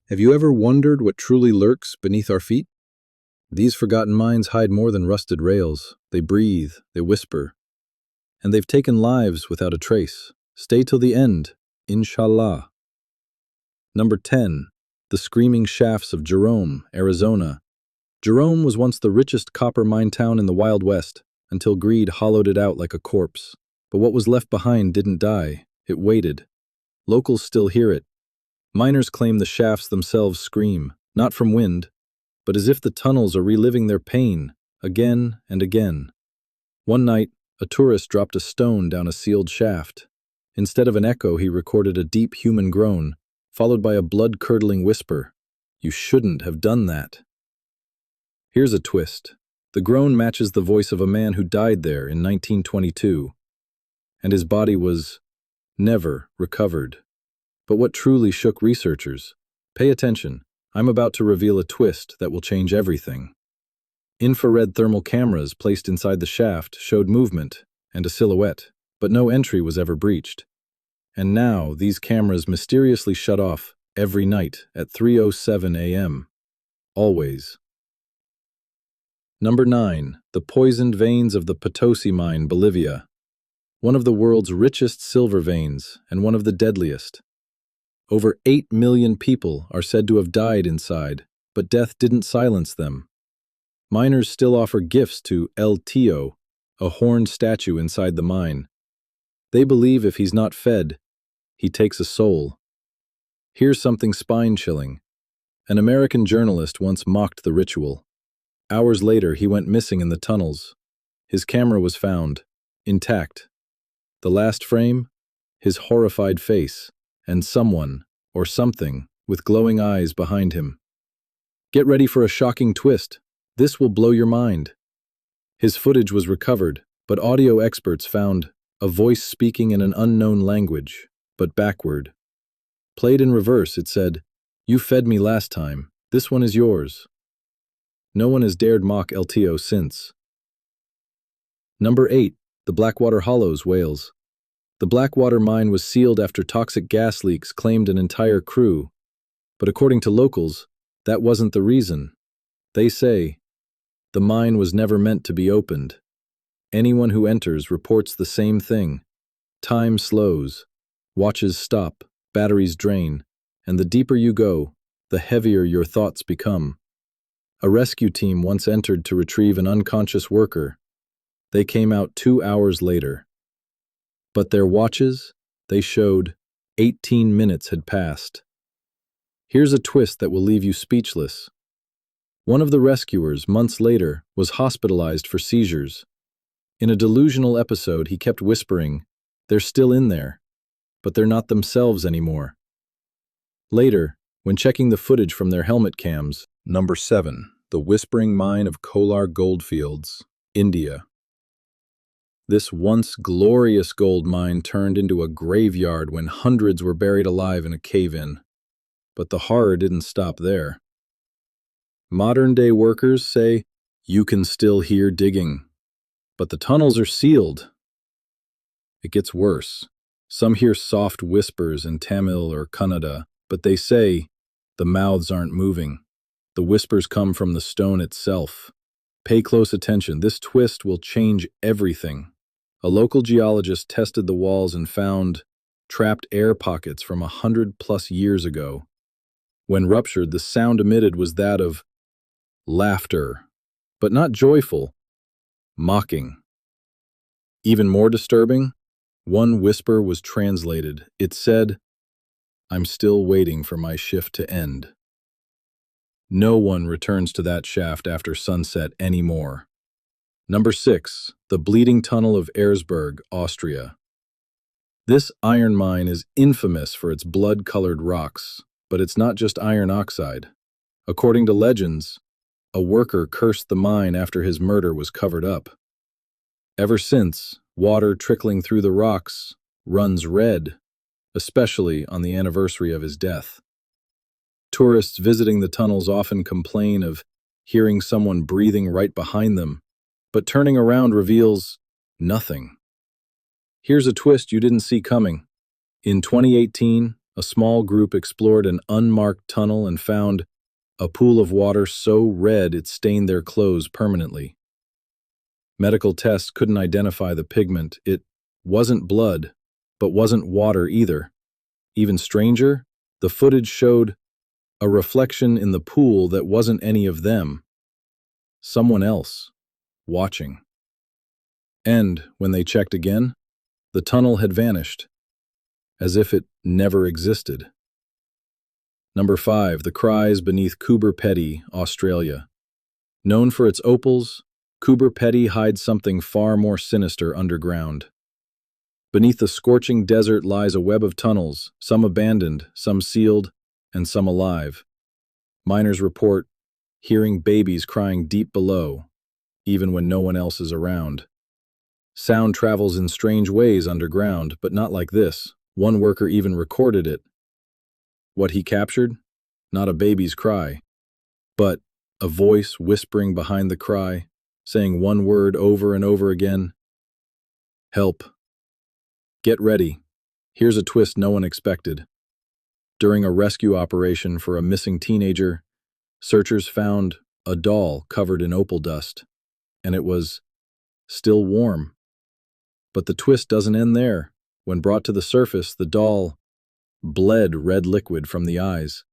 Have you ever wondered what truly lurks beneath our feet? These forgotten mines hide more than rusted rails. They breathe, they whisper, and they've taken lives without a trace. Stay till the end, inshallah. Number 10. The Screaming Shafts of Jerome, Arizona. Jerome was once the richest copper mine town in the Wild West, until greed hollowed it out like a corpse. But what was left behind didn't die, it waited. Locals still hear it. Miners claim the shafts themselves scream, not from wind, but as if the tunnels are reliving their pain, again and again. One night, a tourist dropped a stone down a sealed shaft. Instead of an echo, he recorded a deep human groan, followed by a blood-curdling whisper. "You shouldn't have done that." Here's a twist. The groan matches the voice of a man who died there in 1922, and his body was never recovered. But what truly shook researchers? Pay attention. I'm about to reveal a twist that will change everything. Infrared thermal cameras placed inside the shaft showed movement and a silhouette, but no entry was ever breached. And now these cameras mysteriously shut off every night at 3:07 a.m. Always. Number 9. The Poisoned Veins of the Potosi Mine, Bolivia. One of the world's richest silver veins and one of the deadliest. Over 8 million people are said to have died inside, but death didn't silence them. Miners still offer gifts to El Tío, a horned statue inside the mine. They believe if he's not fed, he takes a soul. Here's something spine-chilling. An American journalist once mocked the ritual. Hours later, he went missing in the tunnels. His camera was found, intact. The last frame? His horrified face, and someone, or something, with glowing eyes behind him. Get ready for a shocking twist. This will blow your mind. His footage was recovered, but audio experts found a voice speaking in an unknown language, but backward. Played in reverse, it said, "You fed me last time. This one is yours." No one has dared mock El Tío since. Number 8. The Blackwater Hollows, Wales. The Blackwater mine was sealed after toxic gas leaks claimed an entire crew. But according to locals, that wasn't the reason. They say, the mine was never meant to be opened. Anyone who enters reports the same thing. Time slows, watches stop, batteries drain, and the deeper you go, the heavier your thoughts become. A rescue team once entered to retrieve an unconscious worker. They came out 2 hours later. But their watches, they showed 18 minutes had passed. Here's a twist that will leave you speechless. One of the rescuers, months later, was hospitalized for seizures. In a delusional episode, he kept whispering, "They're still in there, but they're not themselves anymore." Later, when checking the footage from their helmet cams, Number 7. The Whispering Mine of Kolar Goldfields, India. This once glorious gold mine turned into a graveyard when hundreds were buried alive in a cave-in. But the horror didn't stop there. Modern-day workers say you can still hear digging, but the tunnels are sealed. It gets worse. Some hear soft whispers in Tamil or Kannada, but they say the mouths aren't moving. The whispers come from the stone itself. Pay close attention. This twist will change everything. A local geologist tested the walls and found trapped air pockets from 100+ years ago. When ruptured, the sound emitted was that of laughter, but not joyful, mocking. Even more disturbing, one whisper was translated. It said, "I'm still waiting for my shift to end." No one returns to that shaft after sunset anymore. Number 6. The Bleeding Tunnel of Erzberg, Austria. This iron mine is infamous for its blood-colored rocks, but it's not just iron oxide. According to legends, a worker cursed the mine after his murder was covered up. Ever since, water trickling through the rocks runs red, especially on the anniversary of his death. Tourists visiting the tunnels often complain of hearing someone breathing right behind them, but turning around reveals nothing. Here's a twist you didn't see coming. In 2018, a small group explored an unmarked tunnel and found a pool of water so red it stained their clothes permanently. Medical tests couldn't identify the pigment. It wasn't blood, but wasn't water either. Even stranger, the footage showed a reflection in the pool that wasn't any of them. Someone else, watching. And when they checked again, the tunnel had vanished, as if it never existed. Number 5, the cries beneath Coober Pedy, Australia. Known for its opals, Coober Pedy hides something far more sinister underground. Beneath the scorching desert lies a web of tunnels, some abandoned, some sealed, and some alive. Miners report hearing babies crying deep below, even when no one else is around. Sound travels in strange ways underground, but not like this. One worker even recorded it. What he captured? Not a baby's cry, but a voice whispering behind the cry, saying one word over and over again. Help. Get ready. Here's a twist no one expected. During a rescue operation for a missing teenager, searchers found a doll covered in opal dust, and it was still warm. But the twist doesn't end there. When brought to the surface, the doll bled red liquid from the eyes.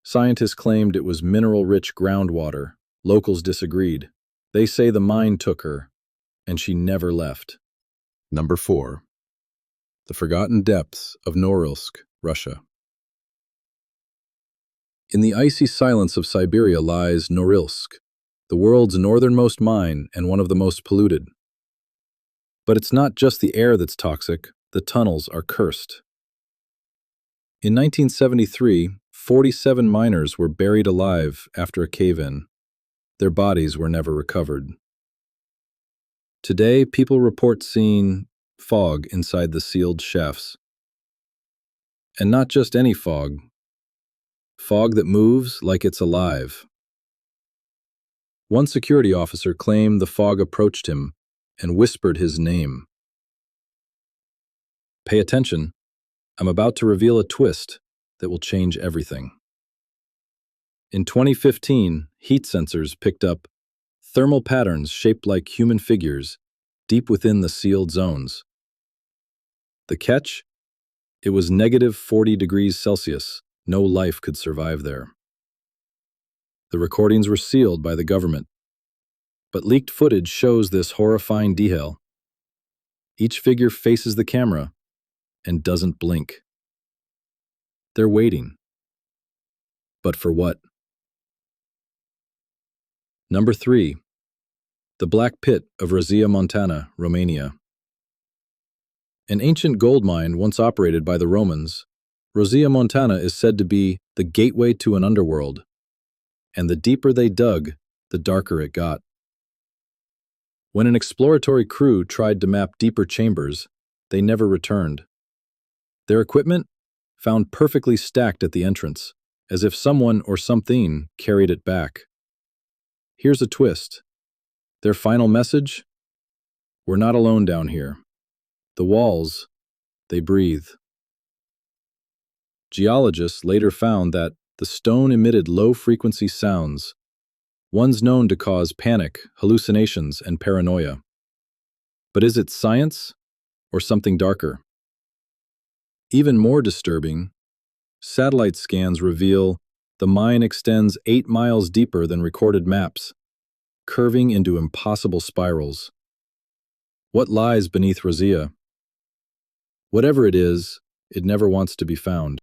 Scientists claimed it was mineral-rich groundwater. Locals disagreed. They say the mine took her, and she never left. Number 4. The Forgotten Depths of Norilsk, Russia. In the icy silence of Siberia lies Norilsk, the world's northernmost mine and one of the most polluted. But it's not just the air that's toxic, the tunnels are cursed. In 1973, 47 miners were buried alive after a cave-in. Their bodies were never recovered. Today, people report seeing fog inside the sealed shafts. And not just any fog. Fog that moves like it's alive. One security officer claimed the fog approached him and whispered his name. Pay attention. I'm about to reveal a twist that will change everything. In 2015, heat sensors picked up thermal patterns shaped like human figures deep within the sealed zones. The catch? It was negative 40 degrees Celsius. No life could survive there. The recordings were sealed by the government, but leaked footage shows this horrifying detail. Each figure faces the camera and doesn't blink. They're waiting. But for what? Number 3. The Black Pit of Rosia Montana, Romania. An ancient gold mine once operated by the Romans, Rosia Montana is said to be the gateway to an underworld, and the deeper they dug, the darker it got. When an exploratory crew tried to map deeper chambers, they never returned. Their equipment found perfectly stacked at the entrance, as if someone or something carried it back. Here's a twist. Their final message? We're not alone down here. The walls, they breathe. Geologists later found that the stone emitted low-frequency sounds, ones known to cause panic, hallucinations, and paranoia. But is it science or something darker? Even more disturbing, satellite scans reveal the mine extends 8 miles deeper than recorded maps, curving into impossible spirals. What lies beneath Rosia? Whatever it is, it never wants to be found.